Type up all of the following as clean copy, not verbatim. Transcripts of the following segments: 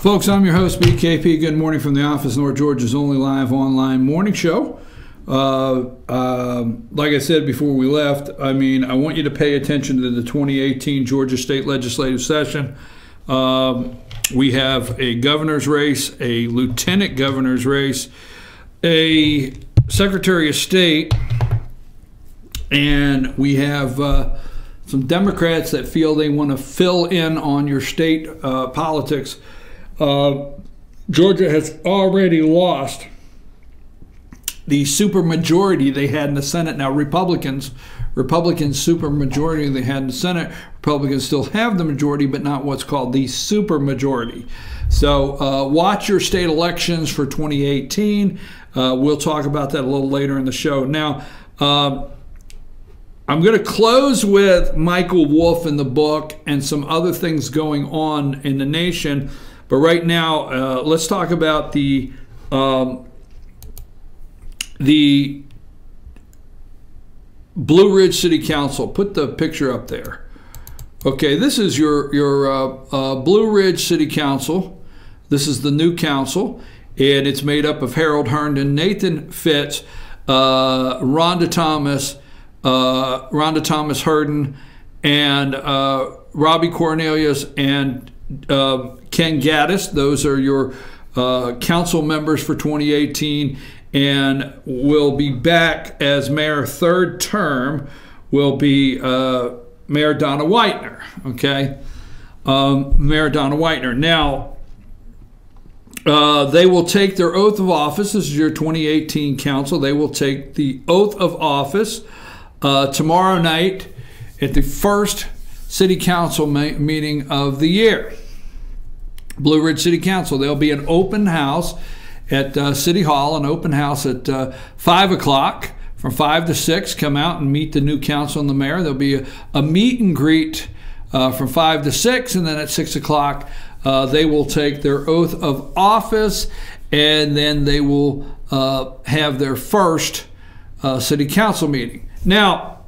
Folks, I'm your host, BKP. Good morning from the office, North Georgia's only live online morning show. Like I said before we left, I want you to pay attention to the 2018 Georgia State Legislative Session. We have a governor's race, a lieutenant governor's race, a Secretary of State, and we have some Democrats that feel they want to fill in on your state politics. Georgia has already lost the supermajority they had in the Senate. Now, Republicans supermajority they had in the Senate. Republicans still have the majority, but not what's called the supermajority. So watch your state elections for 2018. We'll talk about that a little later in the show. Now, I'm going to close with Michael Wolff in the book and some other things going on in the nation. But right now, let's talk about the Blue Ridge City Council. Put the picture up there. Okay, this is your Blue Ridge City Council. This is the new council, and it's made up of Harold Herndon, Nathan Fitz, Rhonda Thomas Herndon, and Robbie Cornelius, and Ken Gaddis. Those are your council members for 2018, and will be back as mayor third term will be Mayor Donna Whitener. Okay, Mayor Donna Whitener. Now, they will take their oath of office. This is your 2018 council. They will take the oath of office tomorrow night at the first city council meeting of the year. Blue Ridge City Council. There'll be an open house at City Hall, an open house at 5 o'clock. From 5 to 6, come out and meet the new council and the mayor. There'll be a meet and greet from 5 to 6, and then at 6 o'clock they will take their oath of office, and then they will have their first city council meeting. Now,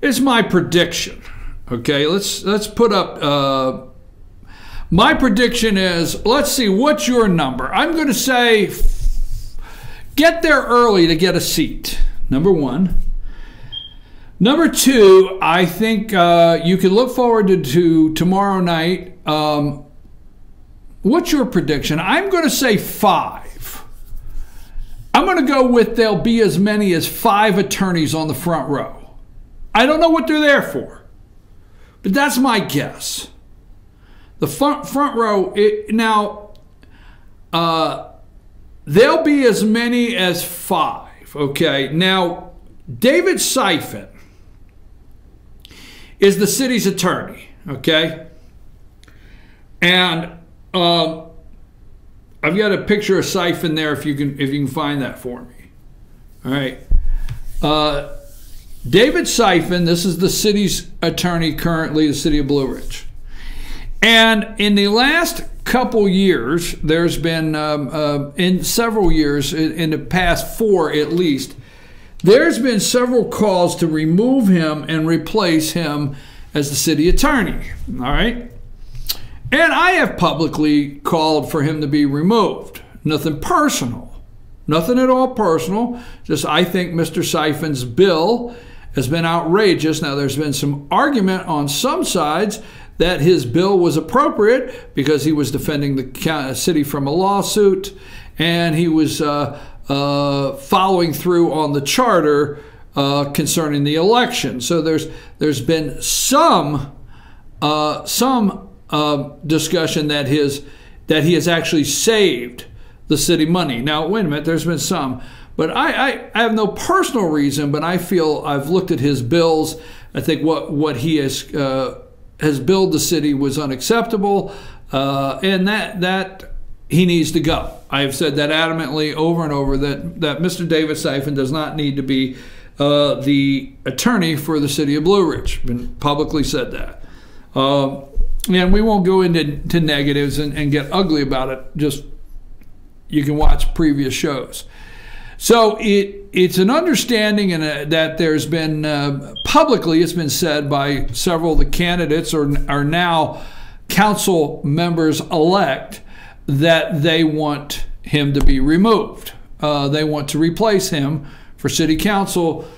it's my prediction. Okay, let's put up. My prediction is, let's see, what's your number? I'm going to say get there early to get a seat, number one. Number two, I think you can look forward to tomorrow night. What's your prediction? I'm going to say 5. I'm going to go with there'll be as many as 5 attorneys on the front row. I don't know what they're there for, but that's my guess. The front row, there'll be as many as 5, okay? Now, David Syfan is the city's attorney, okay? And I've got a picture of Syfan there if you can find that for me. All right. David Syfan, this is the city's attorney currently, the city of Blue Ridge. And in the last couple years, there's been, in several years, in the past 4 at least, there's been several calls to remove him and replace him as the city attorney, all right? And I have publicly called for him to be removed. Nothing personal, nothing at all personal, just I think Mr. Syfan's bill has been outrageous. Now, there's been some argument on some sides that his bill was appropriate because he was defending the city from a lawsuit, and he was following through on the charter concerning the election. So there's been some discussion that he has actually saved the city money. Now, wait a minute, there's been some, but I have no personal reason, but I feel I've looked at his bills. I think what he has billed the city was unacceptable, and that he needs to go. I have said that adamantly over and over, that Mr. David Syfan does not need to be the attorney for the city of Blue Ridge. Been publicly said that. And we won't go into negatives and get ugly about it. Just you can watch previous shows. So it's an understanding that there's been publicly, it's been said by several of the candidates are now council members elect that they want him to be removed. They want to replace him for city council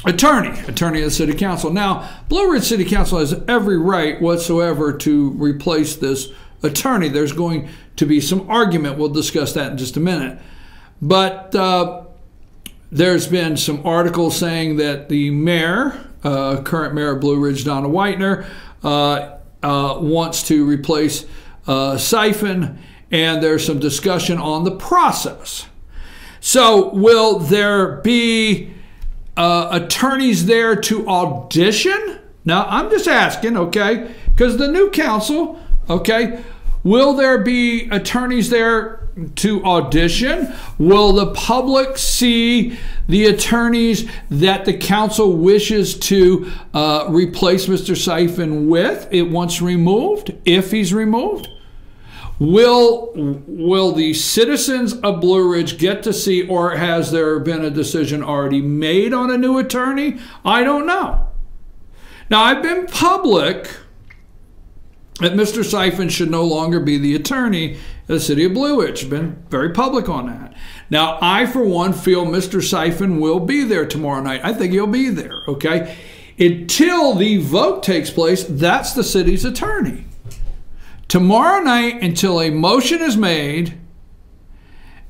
attorney of the city council. Now, Blue Ridge City Council has every right whatsoever to replace this attorney. There's going to be some argument. We'll discuss that in just a minute. But there's been some articles saying that the mayor, current mayor of Blue Ridge, Donna Whitener, wants to replace Syfan, and there's some discussion on the process. So will there be attorneys there to audition? Now, I'm just asking, okay, because the new council, okay, will there be attorneys there to audition? Will the public see the attorneys that the council wishes to replace Mr. Syfan with it once removed, if he's removed? Will the citizens of Blue Ridge get to see, or has there been a decision already made on a new attorney? I don't know. Now, I've been public that Mr. Syfan should no longer be the attorney of the city of Blue Ridge. I've been very public on that. Now, I, for one, feel Mr. Syfan will be there tomorrow night. I think he'll be there, okay? Until the vote takes place, that's the city's attorney. Tomorrow night, until a motion is made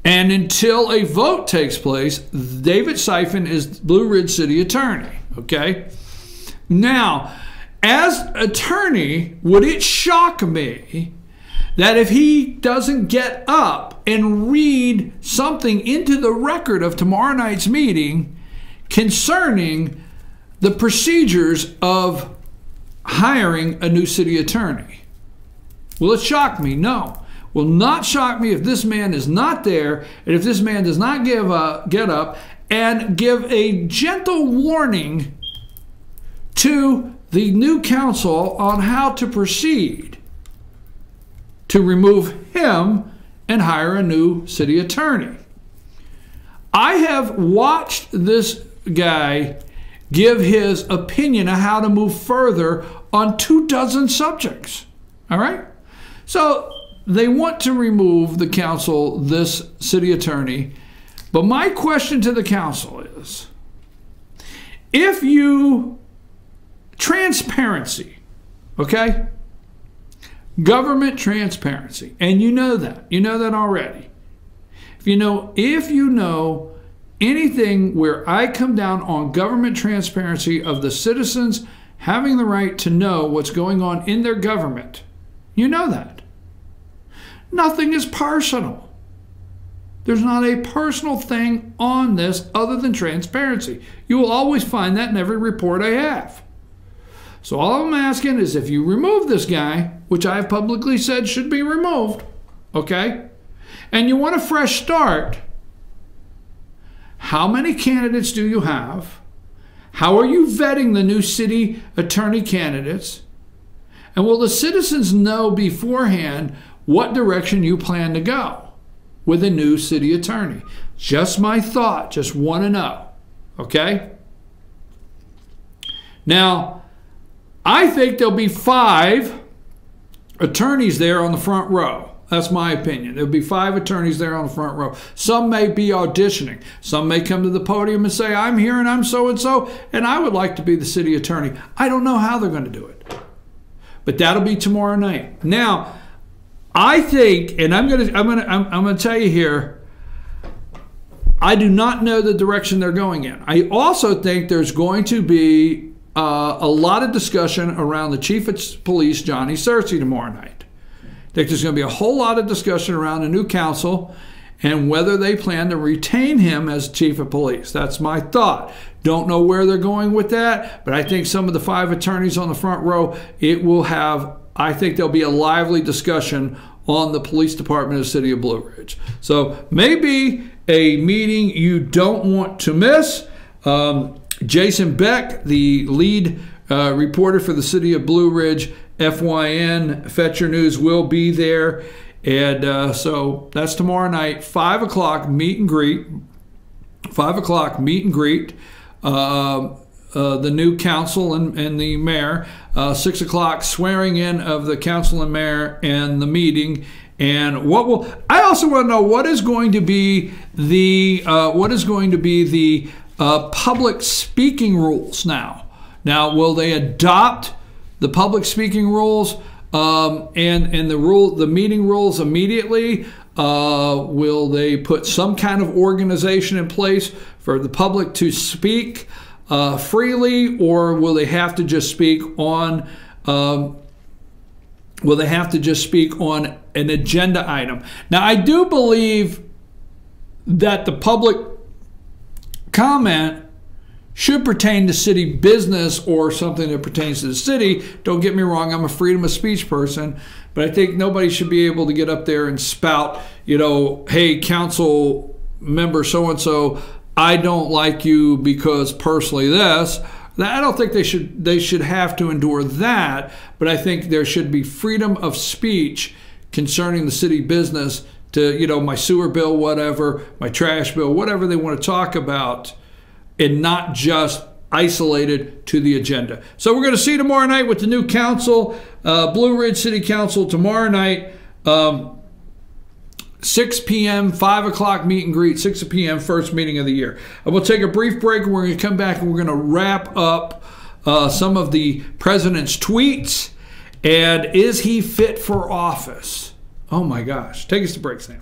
and until a vote takes place, David Syfan is Blue Ridge City Attorney, okay? Now, as attorney, would it shock me that if he doesn't get up and read something into the record of tomorrow night's meeting concerning the procedures of hiring a new city attorney? Will it shock me? No. Will not shock me if this man is not there, and if this man does not get up and give a gentle warning to the new council on how to proceed to remove him and hire a new city attorney. I have watched this guy give his opinion on how to move further on 24 subjects. All right? So they want to remove the council, this city attorney. But my question to the council is, if you, transparency, okay? Government transparency, and you know that already. If you know anything where I come down on government transparency of the citizens having the right to know what's going on in their government, you know that. Nothing is personal. There's not a personal thing on this other than transparency. You will always find that in every report I have. So all I'm asking is, if you remove this guy, which I have publicly said should be removed, okay, and you want a fresh start, how many candidates do you have? How are you vetting the new city attorney candidates? And will the citizens know beforehand what direction you plan to go with a new city attorney? Just my thought, just want to know, okay? Now, I think there'll be 5 attorneys there on the front row. That's my opinion. There'll be 5 attorneys there on the front row. Some may be auditioning. Some may come to the podium and say, I'm here and I'm so-and-so, and I would like to be the city attorney. I don't know how they're going to do it. But that'll be tomorrow night. Now, I think, and I'm gonna tell you here, I do not know the direction they're going in. I also think there's going to be a lot of discussion around the chief of police, Johnny Searcy, tomorrow night. I think there's going to be a whole lot of discussion around the new council and whether they plan to retain him as chief of police. That's my thought. Don't know where they're going with that, but I think some of the 5 attorneys on the front row, I think there'll be a lively discussion on the police department of the city of Blue Ridge. So maybe a meeting you don't want to miss. Jason Beck, the lead reporter for the city of Blue Ridge, FYN, Fetcher News, will be there. And so that's tomorrow night, 5 o'clock, meet and greet. 5 o'clock, meet and greet. the new council and the mayor. 6 o'clock, swearing in of the council and mayor, and the meeting. And I also want to know what is going to be the public speaking rules now. Now, will they adopt the public speaking rules and the meeting rules immediately? Will they put some kind of organization in place for the public to speak freely, or will they have to just speak on an agenda item? Now, I do believe that the public comment should pertain to city business or something that pertains to the city. Don't get me wrong, I'm a freedom of speech person, but I think nobody should be able to get up there and spout, hey, council member so-and-so, I don't like you because personally this. I don't think they should have to endure that, but I think there should be freedom of speech concerning the city business to, my sewer bill, whatever, my trash bill, whatever they want to talk about, and not just isolated to the agenda. So we're going to see you tomorrow night with the new council, Blue Ridge City Council tomorrow night, 6 p.m., 5 o'clock meet and greet, 6 p.m., first meeting of the year. We'll take a brief break, and we're going to come back and we're going to wrap up some of the president's tweets. And is he fit for office? Oh my gosh. Take us to break, Sam.